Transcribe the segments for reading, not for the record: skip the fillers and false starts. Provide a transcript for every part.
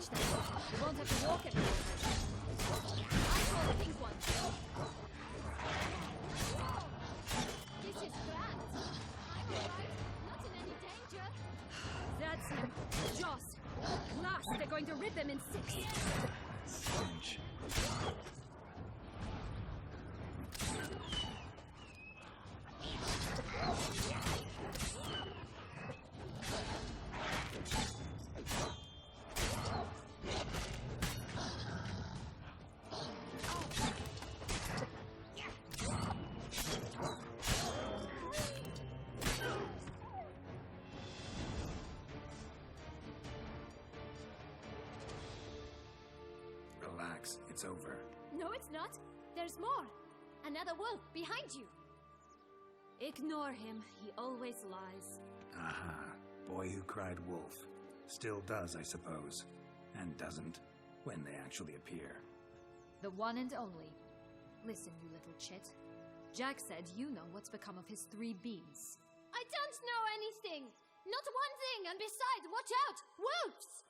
catch them. You won't have to walk everywhere. I saw the pink one. This is grand. I'm alright. Not in any danger. That's him. Joss. At last, they're going to rip them in 6. Stench. Relax, it's over. No, it's not. There's more. Another wolf behind you. Ignore him. He always lies. Aha. Boy who cried wolf. Still does, I suppose. And doesn't, when they actually appear. The one and only. Listen, you little chit. Jack said you know what's become of his 3 beans. I don't know anything! Not one thing, and besides, watch out! Wolves!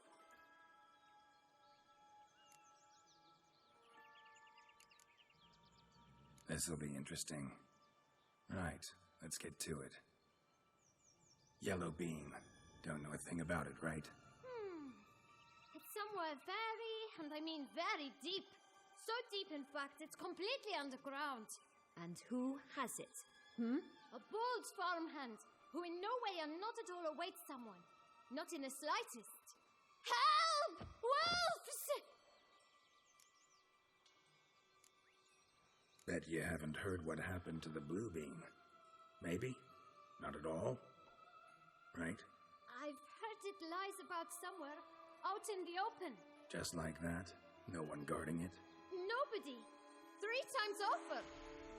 This'll be interesting. Right, let's get to it. Yellow beam. Don't know a thing about it, right? It's somewhere very, and I mean very deep. So deep, in fact, it's completely underground. And who has it? A bold farmhand, who in no way and not at all awaits someone. Not in the slightest. Help! Wolves! Bet you haven't heard what happened to the blue beam. Maybe? Not at all? Right? I've heard it lies about somewhere, out in the open. Just like that? No one guarding it? Nobody. 3 times over.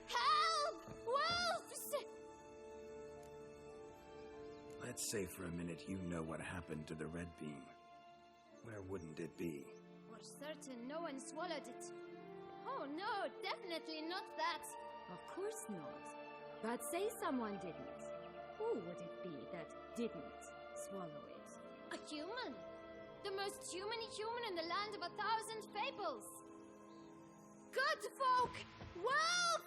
Help! Wolves! Let's say for a minute you know what happened to the red beam. Where wouldn't it be? For certain, no one swallowed it. Oh no, definitely not that. Of course not. But say someone didn't. Who would it be that didn't swallow it? A human. The most humany human in the land of 1,000 fables. Good folk! Wolf!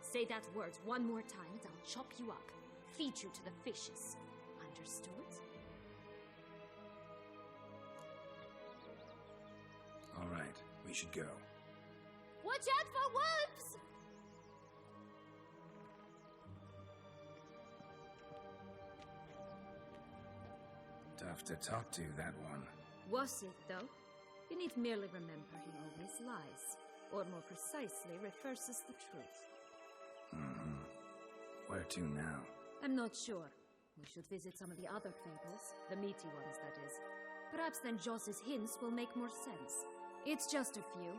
Say that word one more time and I'll chop you up. Feed you to the fishes. Understood? All right, we should go. Watch out for wolves! Tough to talk to, that one. Was it, though? You need merely remember he always lies. Or more precisely, reverses the truth. Where to now? I'm not sure. We should visit some of the other fables. The meaty ones, that is. Perhaps then Joss's hints will make more sense. It's just a few.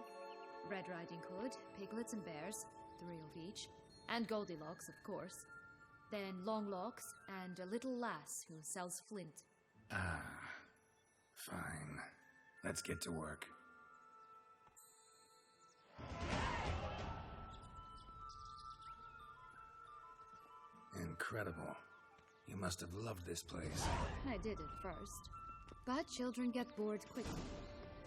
Red Riding Hood, piglets and bears, 3 of each. And Goldilocks, of course. Then Longlocks, and a little lass who sells flint. Ah, fine. Let's get to work. Incredible. You must have loved this place. I did at first. But children get bored quickly.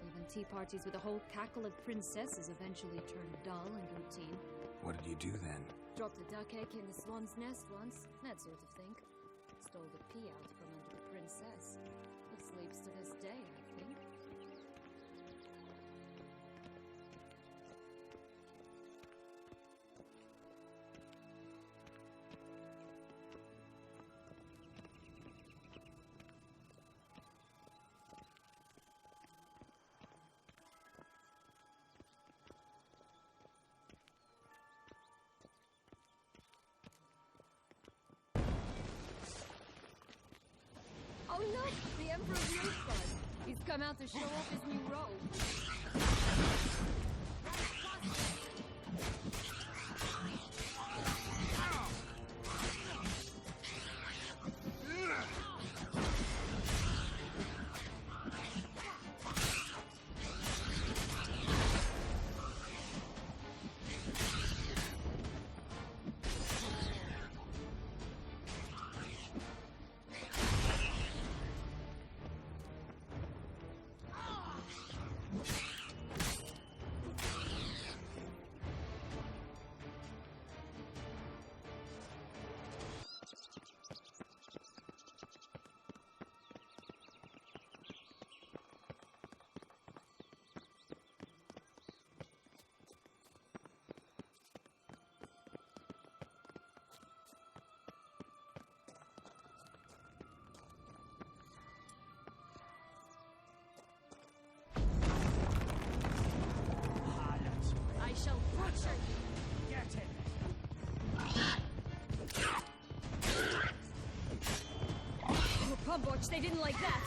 Even tea parties with a whole cackle of princesses eventually turn dull and routine. What did you do then? Dropped a duck egg in the swan's nest once, that sort of thing. Stole the pea out from under the princess. It sleeps to this day, I think. Oh look! The Emperor Rosebud! He's come out to show off his new robe. Hogwarts, they didn't like that.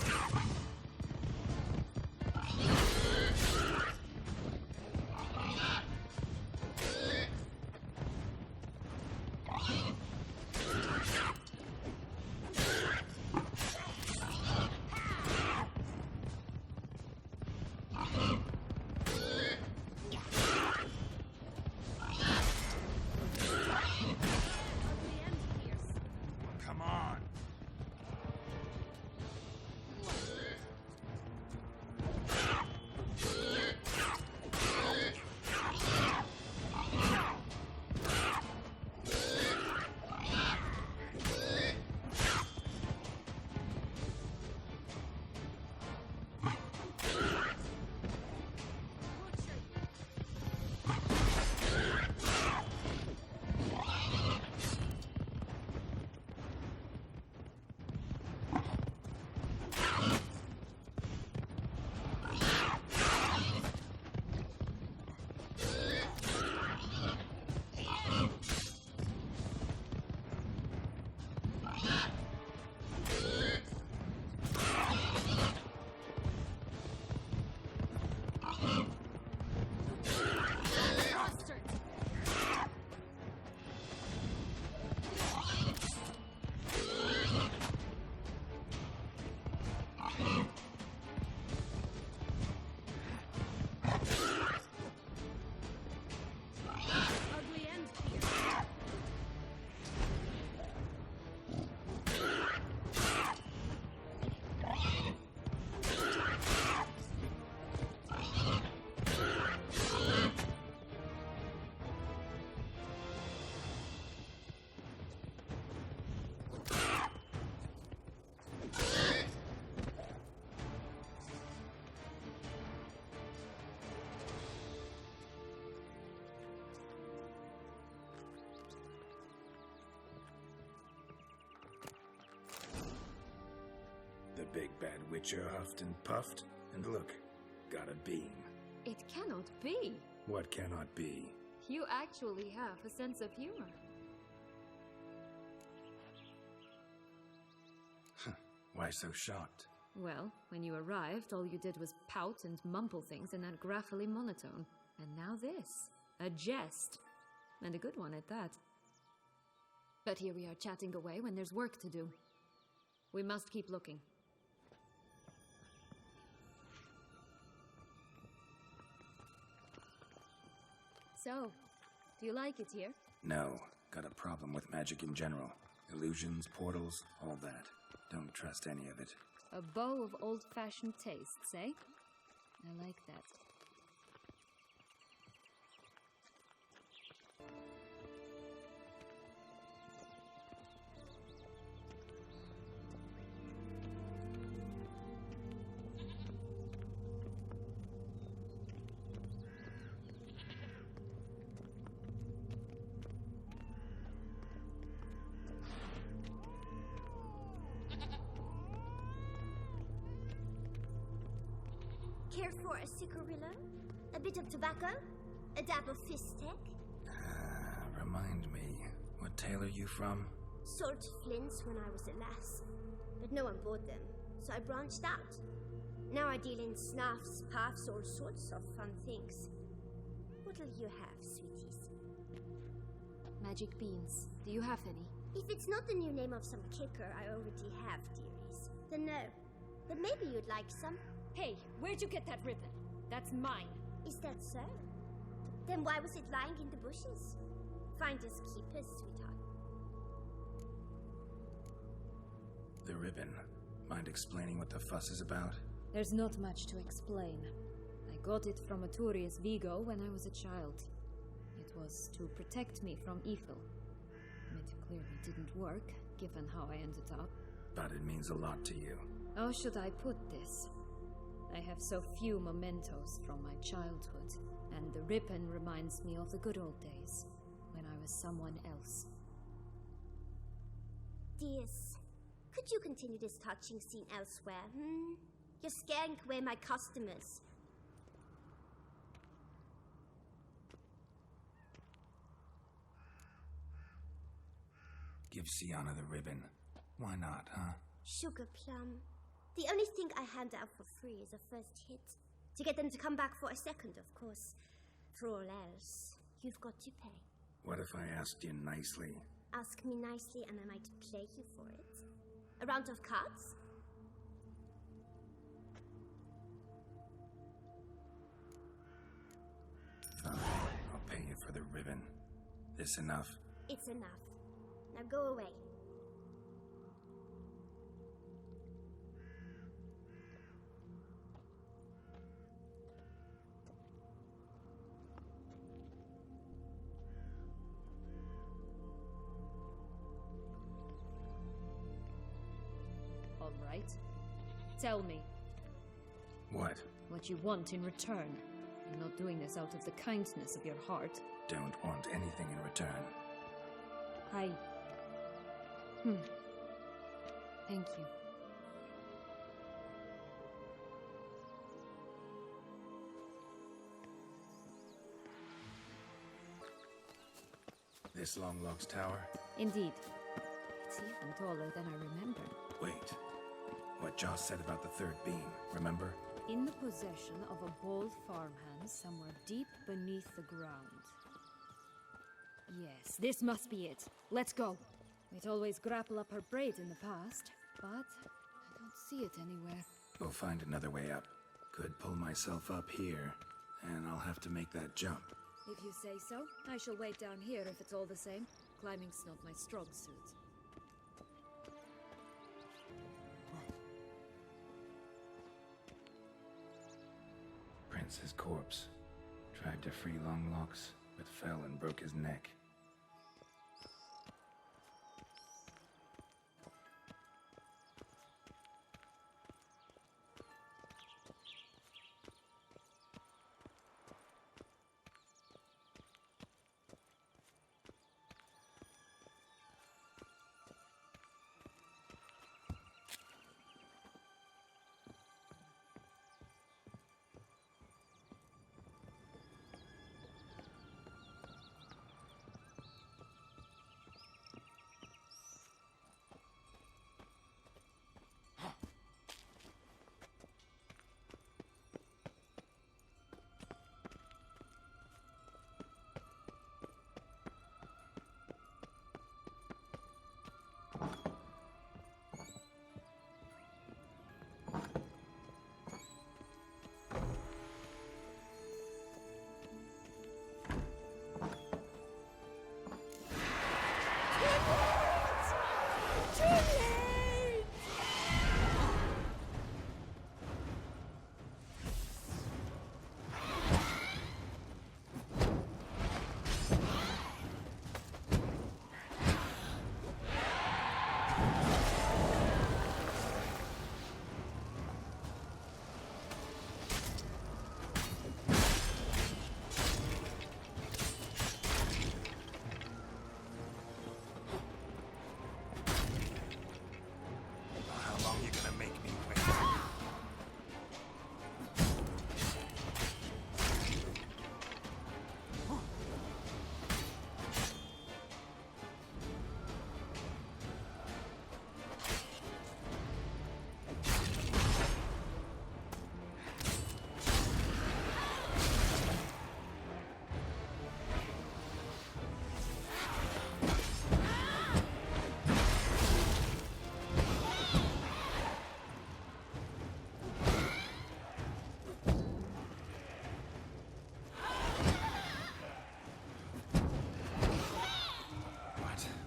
Come on. The big bad Witcher huffed and puffed, and look, got a beam. It cannot be. What cannot be? You actually have a sense of humor. Why so shocked? Well, when you arrived, all you did was pout and mumble things in that graphically monotone. And now this. A jest. And a good one at that. But here we are chatting away when there's work to do. We must keep looking. So, do you like it here? No, got a problem with magic in general. Illusions, portals, all that. Don't trust any of it. A bow of old-fashioned tastes, eh? I like that. Care for a cigarillo? A bit of tobacco? A dab of fistek? Remind me, what tale are you from? Sold flints when I was a lass. But no one bought them, so I branched out. Now I deal in snuffs, puffs, all sorts of fun things. What'll you have, sweeties? Magic beans. Do you have any? If it's not the new name of some kicker I already have, dearies, then no. But maybe you'd like some. Hey, where'd you get that ribbon? That's mine. Is that so? Then why was it lying in the bushes? Finders keepers, sweetheart. The ribbon. Mind explaining what the fuss is about? There's not much to explain. I got it from Aturius Vigo when I was a child. It was to protect me from evil. It clearly didn't work, given how I ended up. But it means a lot to you. How should I put this? I have so few mementos from my childhood, and the ribbon reminds me of the good old days, when I was someone else. Dears, could you continue this touching scene elsewhere, You're scaring away my customers. Give Sienna the ribbon. Why not, huh? Sugar plum. The only thing I hand out for free is a first hit. To get them to come back for a second, of course. For all else, you've got to pay. What if I asked you nicely? Ask me nicely and I might play you for it. A round of cards? Fine, I'll pay you for the ribbon. This enough? It's enough. Now go away. All right. Tell me What? what you want in return. You're not doing this out of the kindness of your heart. Don't want anything in return. Thank you. This Longlock's tower? Indeed. It's even taller than I remembered. Wait. What Joss said about the third beam, remember? In the possession of a bold farmhand somewhere deep beneath the ground. Yes, this must be it. Let's go. We'd always grapple up her braid in the past, but I don't see it anywhere. We'll find another way up. Could pull myself up here, and I'll have to make that jump. If you say so, I shall wait down here if it's all the same. Climbing's not my strong suit. Prince's corpse. Tried to free Longlocks, but fell and broke his neck.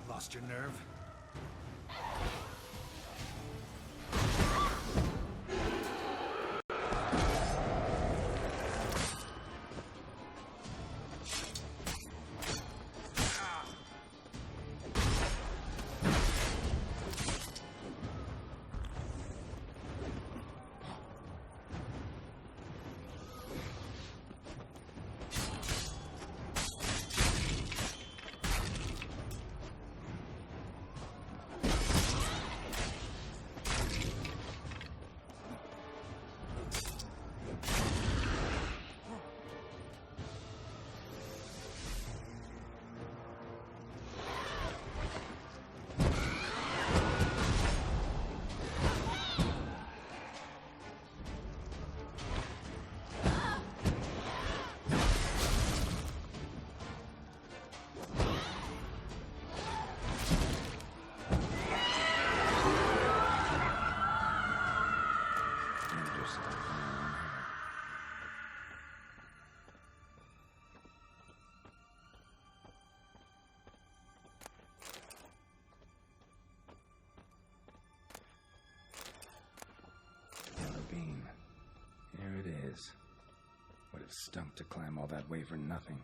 Lost your nerve? Stunk to climb all that way for nothing.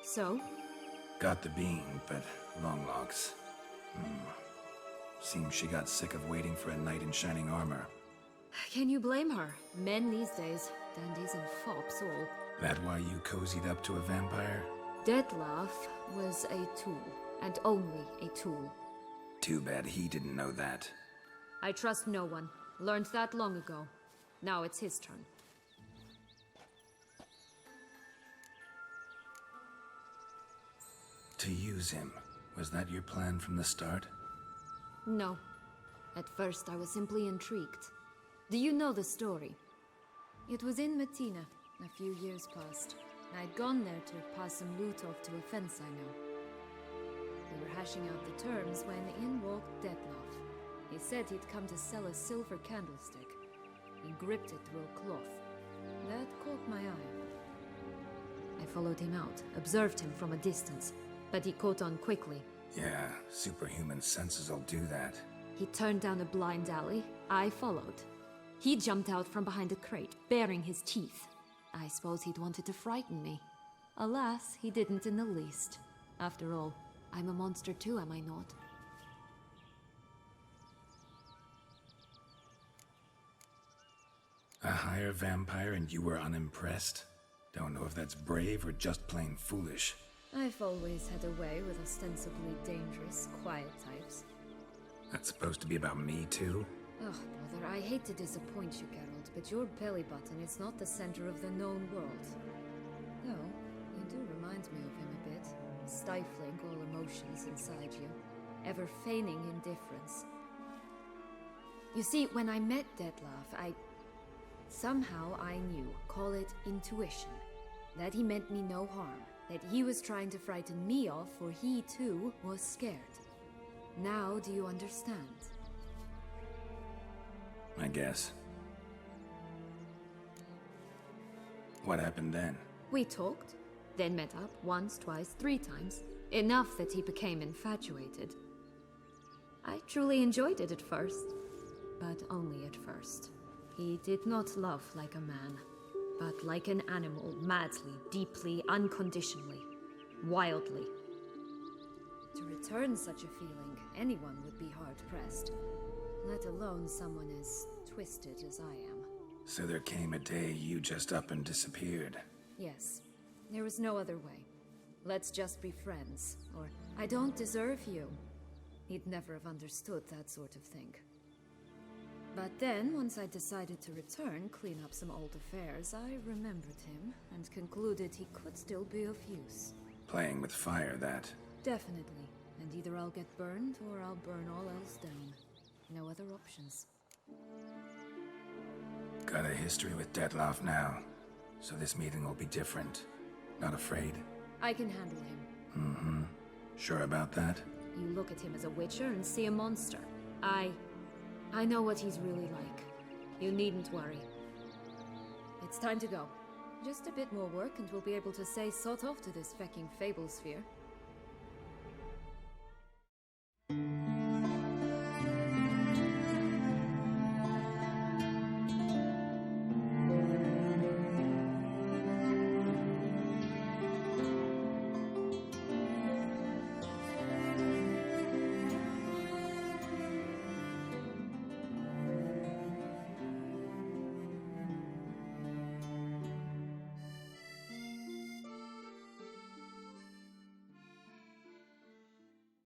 So? Got the bean, but Longlocks. Seems she got sick of waiting for a knight in shining armor. Can you blame her? Men these days, dandies and fops all. That why you cozied up to a vampire? Dettlaff was a tool, and only a tool. Too bad he didn't know that. I trust no one. Learned that long ago. Now it's his turn. To use him. Was that your plan from the start? No. At first I was simply intrigued. Do you know the story? It was in Metina, a few years past. I'd gone there to pass some loot off to a fence I know. We were hashing out the terms when in walked Dettlaff. He said he'd come to sell a silver candlestick. He gripped it through a cloth. That caught my eye. I followed him out, observed him from a distance, but he caught on quickly. Yeah, superhuman senses will do that. He turned down a blind alley. I followed. He jumped out from behind a crate, baring his teeth. I suppose he'd wanted to frighten me. Alas, he didn't in the least. After all, I'm a monster too, am I not? A higher vampire and you were unimpressed? Don't know if that's brave or just plain foolish. I've always had a way with ostensibly dangerous, quiet types. That's supposed to be about me too? Oh, brother, I hate to disappoint you, Geralt, but your belly button is not the center of the known world. Though, you do remind me of him a bit, stifling all emotions inside you, ever feigning indifference. You see, when I met Dettlaff, somehow I knew, call it intuition, that he meant me no harm, that he was trying to frighten me off, for he too was scared. Now do you understand? I guess. What happened then? We talked, then met up once, twice, 3 times. Enough that he became infatuated. I truly enjoyed it at first, but only at first. He did not love like a man, but like an animal, madly, deeply, unconditionally, wildly. To return such a feeling, anyone would be hard-pressed, let alone someone as twisted as I am. So there came a day you just up and disappeared. Yes, there was no other way. Let's just be friends, or I don't deserve you. He'd never have understood that sort of thing. But then, once I decided to return, clean up some old affairs, I remembered him and concluded he could still be of use. Playing with fire, that. Definitely. And either I'll get burned, or I'll burn all else down. No other options. Got a history with Dettlaff now, so this meeting will be different. Not afraid? I can handle him. Mm-hmm. Sure about that? You look at him as a witcher and see a monster. I know what he's really like. You needn't worry. It's time to go. Just a bit more work and we'll be able to say sod off to this fecking fable sphere.